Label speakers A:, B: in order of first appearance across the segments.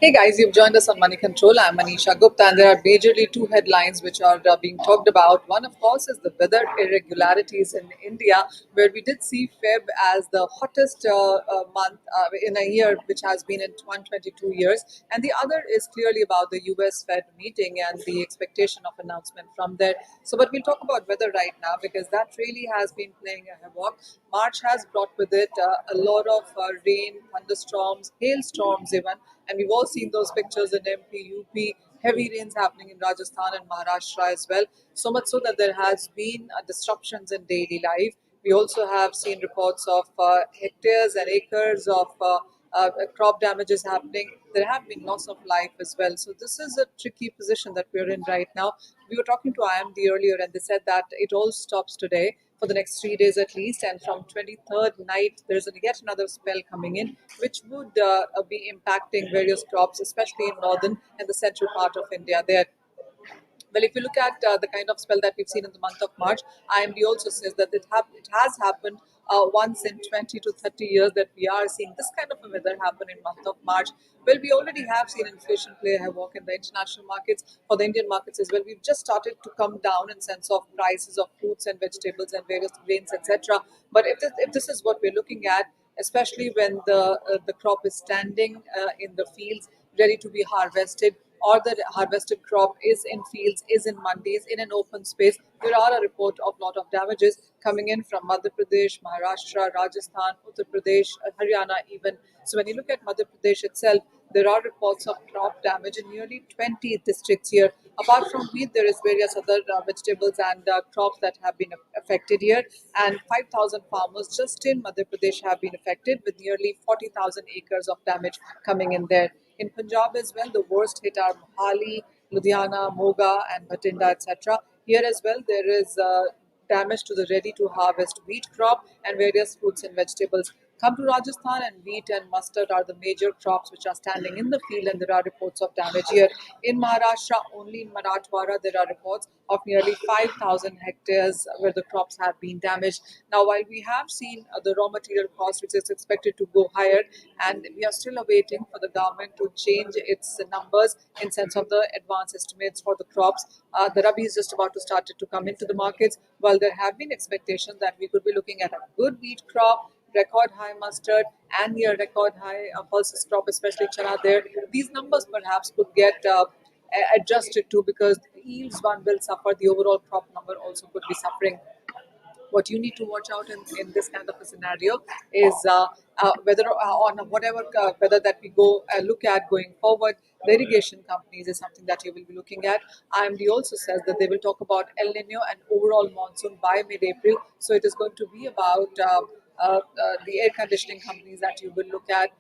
A: Hey guys, you've joined us on Moneycontrol. I'm Manisha Gupta, and there are majorly two headlines which are being talked about. One, of course, is the weather irregularities in India, where we did see Feb as the hottest month in a year which has been in 122 years. And the other is clearly about the US Fed meeting and the expectation of announcement from there. So, but we'll talk about weather right now because that really has been playing a havoc. March has brought with it a lot of rain, thunderstorms, hailstorms, even, and we've all seen those pictures in MP, UP, heavy rains happening in Rajasthan and Maharashtra as well. So much so that there has been disruptions in daily life. We also have seen reports of hectares and acres of crop damages happening. There have been loss of life as well. So this is a tricky position that we're in right now. We were talking to IMD earlier, and they said that it all stops today for the next 3 days at least, and from 23rd night there's yet another spell coming in, which would be impacting various crops, especially in northern and the central part of India. There, well, if you look at the kind of spell that we've seen in the month of March, IMD also says that it has happened once in 20 to 30 years that we are seeing this kind of a weather happen in month of March. Well, we already have seen inflation play havoc in the international markets. For the Indian markets as well, we've just started to come down in sense of prices of fruits and vegetables and various grains, etc. But if this is what we're looking at, especially when the crop is standing in the fields ready to be harvested, or the harvested crop is in fields, is in mandis, in an open space, there are a report of lot of damages coming in from Madhya Pradesh, Maharashtra, Rajasthan, Uttar Pradesh, Haryana even. So when you look at Madhya Pradesh itself, there are reports of crop damage in nearly 20 districts here. Apart from wheat, there is various other vegetables and crops that have been affected here, and 5,000 farmers just in Madhya Pradesh have been affected, with nearly 40,000 acres of damage coming in there. In Punjab as well, the worst hit are Mohali, Ludhiana, Moga, and Bhatinda, etc. Here as well, there is damage to the ready to harvest wheat crop and various fruits and vegetables. Come to Rajasthan, and wheat and mustard are the major crops which are standing in the field, and there are reports of damage here. In Maharashtra, only in Marathwada, there are reports of nearly 5,000 hectares where the crops have been damaged. Now, while we have seen the raw material cost, which is expected to go higher, and we are still awaiting for the government to change its numbers in sense of the advance estimates for the crops. The Rabi is just about to start to come into the markets. While there have been expectations that we could be looking at a good wheat crop, record high mustard, and near record high pulses crop, especially chana there, these numbers perhaps could get adjusted to, because the yields one will suffer, the overall crop number also could be suffering. What you need to watch out in this kind of a scenario is whether on whatever weather that we go look at going forward, the irrigation companies is something that you will be looking at. IMD also says that they will talk about El Nino and overall monsoon by mid-April. So it is going to be about the air conditioning companies that you will look at,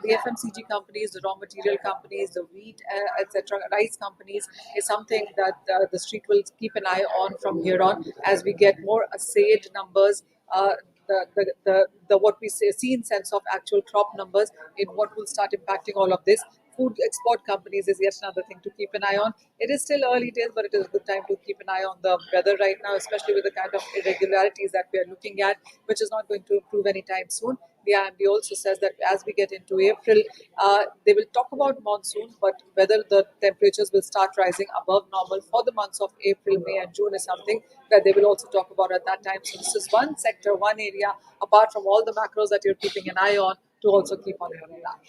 A: the FMCG companies, the raw material companies, the wheat, etc., rice companies is something that the street will keep an eye on from here on as we get more assayed numbers. The what we see in sense of actual crop numbers in what will start impacting all of this. Food export companies is yet another thing to keep an eye on. It is still early days, but it is a good time to keep an eye on the weather right now, especially with the kind of irregularities that we are looking at, which is not going to improve anytime soon. The IMD also says that as we get into April, they will talk about monsoon, but whether the temperatures will start rising above normal for the months of April, May, and June is something that they will also talk about at that time. So this is one sector, one area, apart from all the macros that you're keeping an eye on, to also keep on your radar.